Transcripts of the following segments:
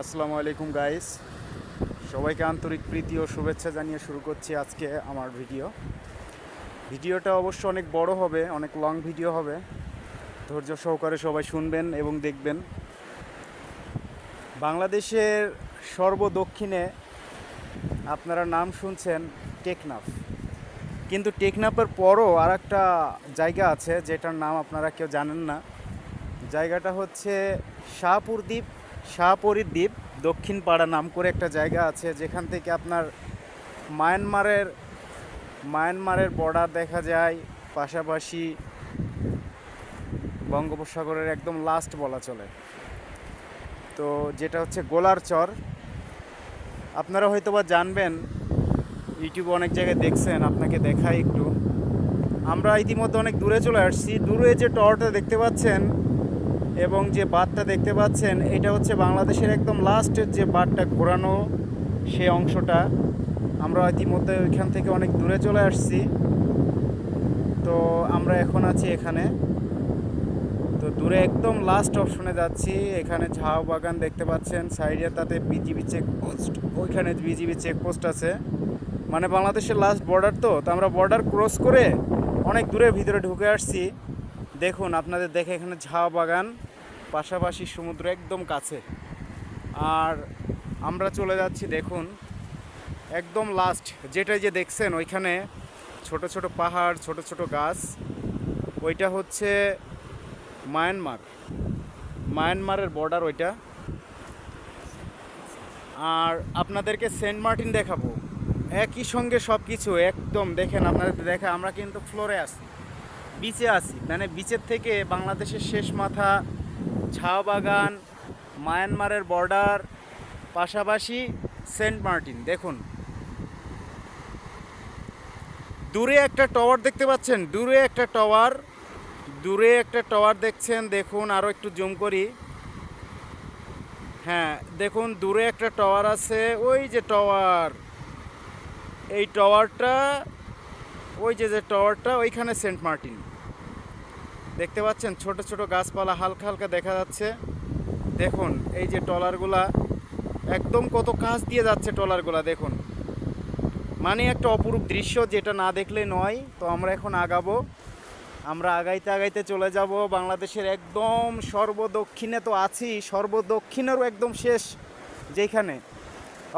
আসসালামু আলাইকুম গাইস, সবাইকে আন্তরিক প্রীতি ও শুভেচ্ছা জানিয়ে শুরু করছি আজকে আমার ভিডিওটা অবশ্য অনেক বড় হবে, অনেক লং ভিডিও হবে। ধৈর্য সহকারে সবাই শুনবেন এবং দেখবেন। বাংলাদেশের সর্বদক্ষিণে আপনারা নাম শুনছেন টেকনাফ, কিন্তু টেকনাফের পরও আর একটা জায়গা আছে যেটার নাম আপনারা কেউ জানেন না। জায়গাটা হচ্ছে শাহপরীর দ্বীপ দক্ষিণ পাড়া নাম করে একটা জায়গা আছে, যেখান থেকে আপনার মায়ানমারের মায়ানমারের বর্ডার দেখা যায়, পাশাপাশি বঙ্গোপসাগরের একদম লাস্ট বলা চলে। তো যেটা হচ্ছে গোলার চর, আপনারা হয়তোবা জানবেন, ইউটিউবে অনেক জায়গায় দেখছেন, আপনাকে দেখাই একটু। আমরা ইতিমধ্যে অনেক দূরে চলে আসছি। দূরে যে টরটা দেখতে পাচ্ছেন এবং যে বাঁধটা দেখতে পাচ্ছেন, এটা হচ্ছে বাংলাদেশের একদম লাস্টের যে বাঁধটা ঘোরানো সে অংশটা। আমরা ইতিমধ্যে ওইখান থেকে অনেক দূরে চলে আসছি। তো আমরা এখন আছি এখানে। তো দূরে একদম লাস্ট অপশনে যাচ্ছি। এখানে ঝাউ বাগান দেখতে পাচ্ছেন, সাইডে তাতে বিজিবি চেকপোস্ট, ওইখানে বিজিবি চেকপোস্ট আছে। মানে বাংলাদেশের লাস্ট বর্ডার। তো আমরা বর্ডার ক্রস করে অনেক দূরের ভিতরে ঢুকে আসছি। দেখুন, আপনাদের দেখে এখানে ঝাউ বাগান, পাশাপাশি সমুদ্র একদম কাছে। আর আমরা চলে যাচ্ছি, দেখুন একদম লাস্ট যেটা যে দেখছেন ওইখানে ছোট ছোট পাহাড়, ছোট ছোট গাছ, ওইটা হচ্ছে মায়ানমারের বর্ডার ওইটা। আর আপনাদেরকে সেন্ট মার্টিন দেখাবো একই সঙ্গে সব কিছু একদম। দেখেন, আপনাদের দেখা, আমরা কিন্তু ফ্লোরে আছি, বিচে আছি, মানে বিচের থেকে বাংলাদেশের শেষ মাথা, ঝাউ বাগান, মায়ানমারের বর্ডার, পাশাপাশি সেন্ট মার্টিন। দেখুন দূরে একটা টাওয়ার দেখতে পাচ্ছেন, দূরে একটা টাওয়ার দেখছেন। দেখুন আরও একটু জুম করি। হ্যাঁ দেখুন, দূরে একটা টাওয়ার আছে, ওই যে টাওয়ার, এই টাওয়ারটা, ওই যে টাওয়ারটা, ওইখানে সেন্ট মার্টিন দেখতে পাচ্ছেন। ছোট ছোট গাছপালা হালকা হালকা দেখা যাচ্ছে। দেখুন এই যে ট্রলারগুলা একদম কত কাছ দিয়ে যাচ্ছে ট্রলারগুলা, দেখুন। মানে একটা অপরূপ দৃশ্য, যেটা না দেখলে নয়। তো আমরা এখন আগাবো, আমরা আগাইতে আগাইতে চলে যাব বাংলাদেশের একদম সর্বদক্ষিণে। তো আছি সর্বদক্ষিণেরও একদম শেষ যেখানে,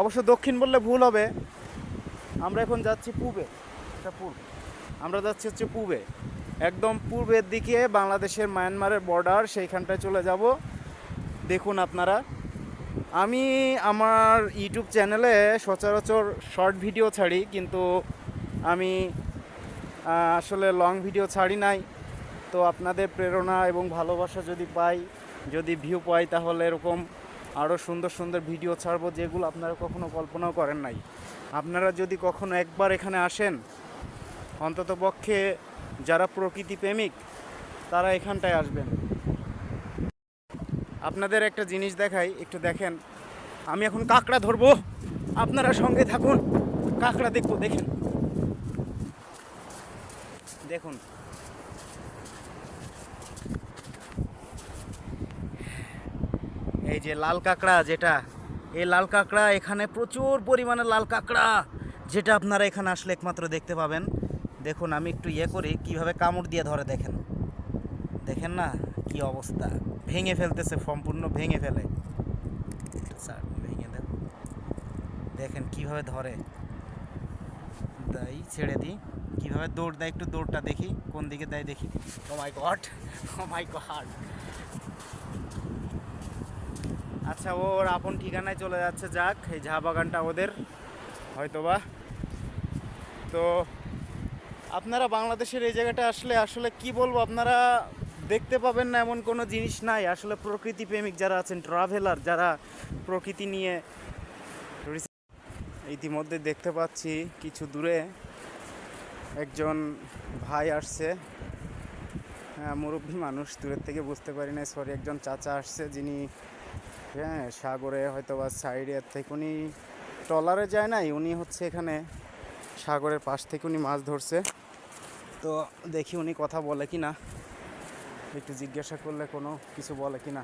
অবশ্য দক্ষিণ বললে ভুল হবে। আমরা এখন যাচ্ছি পূবে, এটা পূর্ব, আমরা যাচ্ছি হচ্ছে পূবে, একদম পূর্বের দিকে বাংলাদেশের মায়ানমারের বর্ডার, সেইখানটায় চলে যাব। দেখুন আপনারা, আমি আমার ইউটিউব চ্যানেলে সচরাচর শর্ট ভিডিও ছাড়ি, কিন্তু আমি আসলে লং ভিডিও ছাড়ি নাই। তো আপনাদের প্রেরণা এবং ভালোবাসা যদি পাই, যদি ভিউ পাই, তাহলে এরকম আরও সুন্দর সুন্দর ভিডিও ছাড়বো, যেগুলো আপনারা কখনো কল্পনাও করেন নাই। আপনারা যদি কখনো একবার এখানে আসেন, অন্ততপক্ষে যারা প্রকৃতি প্রেমিক তারা এখানটায় আসবেন। আপনাদের একটা জিনিস দেখাই, একটু দেখেন। আমি এখন কাঁকড়া ধরবো, আপনারা সঙ্গে থাকুন, কাঁকড়া দেখবো। দেখেন, দেখুন এই যে লাল কাঁকড়া, যেটা এই লাল কাঁকড়া, এখানে প্রচুর পরিমাণে লাল কাঁকড়া, যেটা আপনারা এখানে আসলে একমাত্র দেখতে পাবেন। দেখুন আমি একটু করি, কিভাবে কামড় দিয়ে ধরে। দেখেন, দেখেন না কি অবস্থা, ভেঙে ফেলতেছে, সম্পূর্ণ ভেঙে ফেলে। স্যার ভেঙে দেন, দেখেন কিভাবে ধরে। তাই ছেড়ে দিই, কিভাবে দৌড় দেয়, একটু দৌড়টা দেখি, কোন দিকে দেয় দেখি। ও মাই গড, ও মাই গড। আচ্ছা, ওর আপন ঠিকানায় চলে যাচ্ছে। যাক, এই চা বাগানটা ওদের হয়তোবা। তো আপনারা বাংলাদেশের এই জায়গাটা আসলে আসলে কি বলবো, আপনারা দেখতে পাবেন না এমন কোনো জিনিস নাই। আসলে প্রকৃতি প্রেমিক যারা আছেন, ট্রাভেলার যারা প্রকৃতি নিয়ে, ইতিমধ্যে দেখতে পাচ্ছি কিছু দূরে একজন ভাই আসছে। হ্যাঁ, মুরব্বী মানুষ, দূরের থেকে বুঝতে পারি না, সরি, একজন চাচা আসছে, যিনি হ্যাঁ সাগরে হয়তো বা সাইডে থেকে উনি ট্রলারে যায় নাই, উনি হচ্ছে এখানে সাগরের পাশ থেকে উনি মাছ ধরছে। তো দেখি উনি কথা বলে কি না, একটু জিজ্ঞাসা করলে কোনো কিছু বলে কি না।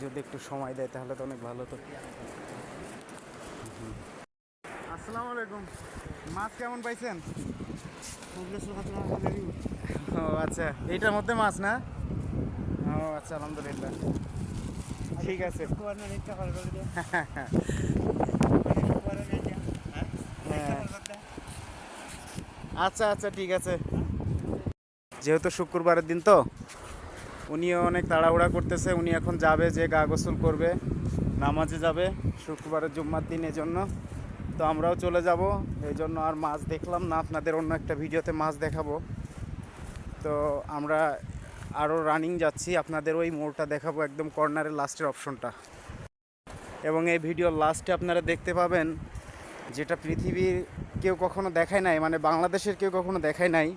যদি একটু সময় দেয় তাহলে তো অনেক ভালো হতো। আসসালামু আলাইকুম। মাছ কেমন পাইছেন? ও আচ্ছা, এইটার মধ্যে মাছ না? ও আচ্ছা, আলহামদুলিল্লাহ, ঠিক আছে। হ্যাঁ, আচ্ছা আচ্ছা, ঠিক আছে। যেহেতু শুক্রবারের দিন তো উনিও অনেক তাড়াহুড়া করতেছে, উনি এখন যাবে, যে গা গোসল করবে, নামাজে যাবে শুক্রবারের জুম্মার দিন, এজন্য তো আমরাও চলে যাব। এই জন্য আর মাছ দেখলাম না, আপনাদের অন্য একটা ভিডিওতে মাছ দেখাবো। তো আমরা আরও রানিং যাচ্ছি, আপনাদের ওই মোড়টা দেখাবো, একদম কর্নারের লাস্টের অপশনটা। এবং এই ভিডিওর লাস্টে আপনারা দেখতে পাবেন যেটা পৃথিবীর কেউ কখনো দেখায় নাই, মানে বাংলাদেশের কেউ কখনো দেখায় নাই,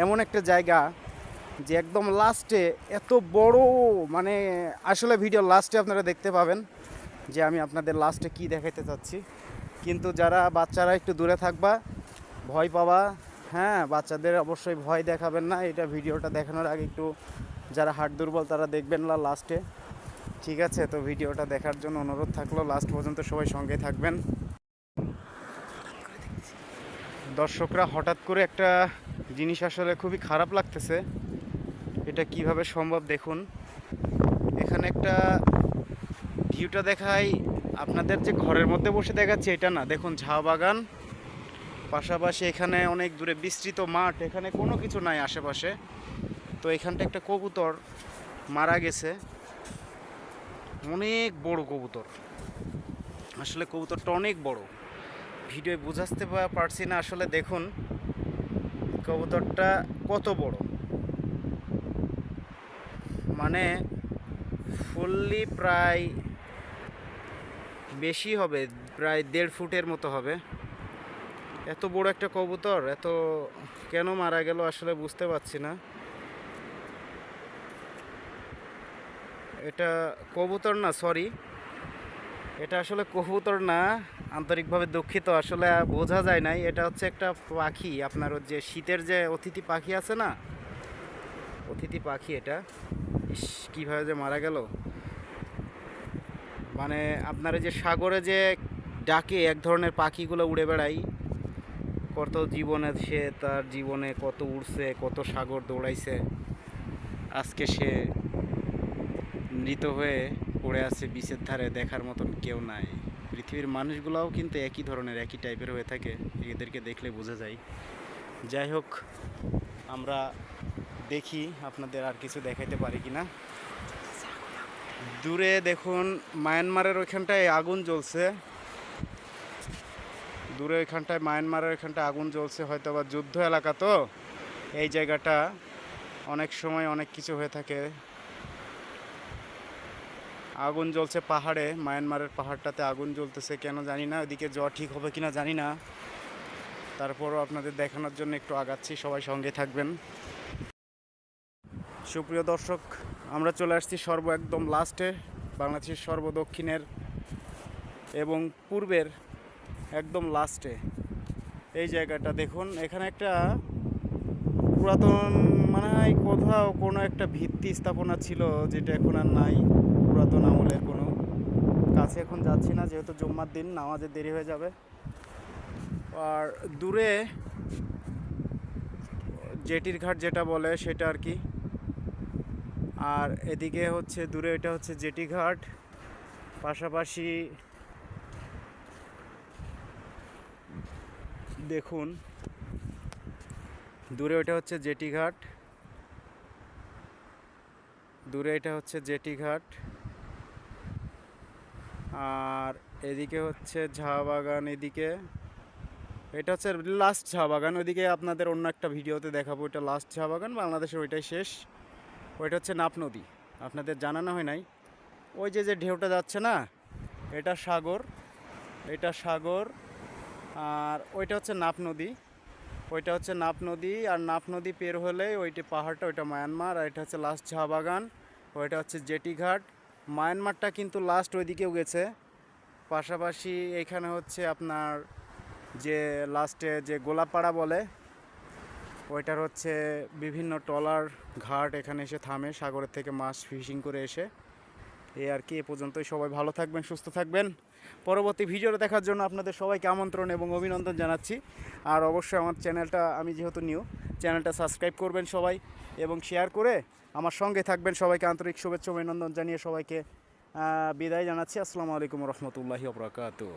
এমন একটা জায়গা যে একদম লাস্টে এত বড়, মানে আসলে ভিডিওর লাস্টে আপনারা দেখতে পাবেন যে আমি আপনাদের লাস্টে কি দেখাইতে চাচ্ছি। কিন্তু যারা বাচ্চারা একটু দূরে থাকবা, ভয় পাবা, হ্যাঁ, বাচ্চাদের অবশ্যই ভয় দেখাবেন না। এটা ভিডিওটা দেখানোর আগে একটু যারা হার্ট দুর্বল তারা দেখবেন না লাস্টে, ঠিক আছে? তো ভিডিওটা দেখার জন্য অনুরোধ থাকলো, লাস্ট পর্যন্ত সবাই সঙ্গে থাকবেন। দর্শকরা, হঠাৎ করে একটা জিনিস আসলে খুবই খারাপ লাগতেছে, এটা কিভাবে সম্ভব দেখুন। এখানে একটা ভিউটা দেখাই আপনাদের, যে ঘরের মধ্যে বসে দেখাচ্ছে এটা না, দেখুন ঝাউ বাগান, পাশাপাশি এখানে অনেক দূরে বিস্তৃত মাঠ, এখানে কোনো কিছু নাই আশেপাশে। তো এখানটা একটা কবুতর মারা গেছে, অনেক বড় কবুতর, আসলে কবুতরটা অনেক বড়, ভিডিও বুঝাতে পারছি না আসলে। দেখুন কবুতরটা কত বড়, মানে ফুললি প্রায় বেশি হবে, প্রায় 1.5 ফুটের মতো হবে। এত বড় একটা কবুতর এত কেন মারা গেল আসলে বুঝতে পারছি না। এটা কবুতর না, সরি, এটা আসলে কবুতর না, আন্তরিকভাবে দুঃখিত, আসলে বোঝা যায় নাই। এটা হচ্ছে একটা পাখি, আপনার যে শীতের যে অতিথি পাখি আছে না, অতিথি পাখি এটা। ইস, কীভাবে যে মারা গেল, মানে আপনার যে সাগরে যে ডাকে এক ধরনের পাখিগুলো উড়ে বেড়ায়, কত জীবনে সে তার জীবনে কত উড়ছে, কত সাগর দৌড়াইছে, আজকে সে মৃত হয়ে পড়ে আছে বিচের ধারে, দেখার মতন কেউ নাই। পৃথিবীর মানুষগুলোও কিন্তু একই ধরনের, একই টাইপের হয়ে থাকে, এদেরকে দেখলে বোঝা যায়। যাই হোক, আমরা দেখি আপনাদের আর কিছু দেখাইতে পারি কি না। দূরে দেখুন মায়ানমারের ওইখানটায় আগুন জ্বলছে, দূরে ওইখানটায় মায়ানমারের ওইখানটায় আগুন জ্বলছে, হয়তো বা যুদ্ধ এলাকা, তো এই জায়গাটা অনেক সময় অনেক কিছু হয়ে থাকে। আগুন জ্বলছে পাহাড়ে, মায়ানমারের পাহাড়টাতে আগুন জ্বলতেছে, কেন জানি না, ওইদিকে যাওয়া ঠিক হবে কিনা জানি না, তারপরও আপনাদের দেখানোর জন্য একটু আগাচ্ছি, সবাই সঙ্গে থাকবেন। সুপ্রিয় দর্শক, আমরা চলে আসছি একদম লাস্টে, বাংলাদেশের সর্বদক্ষিণের এবং পূর্বের একদম লাস্টে। এই জায়গাটা দেখুন, এখানে একটা পুরাতন, মানে হয় কোথাও কোনো একটা ভিত্তি স্থাপনা ছিল, যেটা এখন আর নাই, পুরাতন আমলের কোনো। কাছে এখন যাচ্ছি না, যেহেতু জুম্মার দিন, নামাজে দেরি হয়ে যাবে। আর দূরে জেটির ঘাট যেটা বলে সেটা আর কি, আর এদিকে হচ্ছে দূরে, এটা হচ্ছে জেটি ঘাট, পাশাপাশি দেখুন দূরে ওটা হচ্ছে জেটি ঘাট, দূরে এটা হচ্ছে জেটি ঘাট, আর এদিকে হচ্ছে চা বাগান, এদিকে এটা হচ্ছে লাস্ট চা বাগান, ওইদিকে আপনাদের অন্য একটা ভিডিওতে দেখাবো। এটা লাস্ট চা বাগান বাংলাদেশের, ওইটাই শেষ। ওইটা হচ্ছে নাপ নদী, আপনাদের জানানো হয় নাই। ওই যে যে ঢেউটা যাচ্ছে না, এটা সাগর, এটা সাগর, আর ওইটা হচ্ছে নাপ নদী, ওইটা হচ্ছে নাপ নদী। আর নাপ নদী পের হলে ওইটা পাহাড়টা, ওইটা মায়ানমার, আর এটা হচ্ছে লাস্ট চা বাগান, ওইটা হচ্ছে জেটি ঘাট। মায়ানমারটা কিন্তু লাস্ট ওইদিকেও গেছে। পাশাপাশি এখানে হচ্ছে আপনার যে লাস্টে যে গোলাপাড়া বলে, ওইটার হচ্ছে বিভিন্ন ট্রলার ঘাট এখানে এসে থামে, সাগরের থেকে মাছ ফিশিং করে এসে। এই আর কি, এ পর্যন্তই। সবাই ভালো থাকবেন, সুস্থ থাকবেন। পরবর্তী ভিডিওটা দেখার জন্য আপনাদের সবাইকে আমন্ত্রণ এবং অভিনন্দন জানাচ্ছি। আর অবশ্যই আমার চ্যানেলটা, আমি যেহেতু নিউ, চ্যানেলটা সাবস্ক্রাইব করবেন সবাই এবং শেয়ার করে আমার সঙ্গে থাকবেন। সবাইকে আন্তরিক শুভেচ্ছা অভিনন্দন জানিয়ে সবাইকে বিদায় জানাচ্ছি। আসসালামু আলাইকুম রহমতুল্লাহি ওয়া বারাকাতুহু।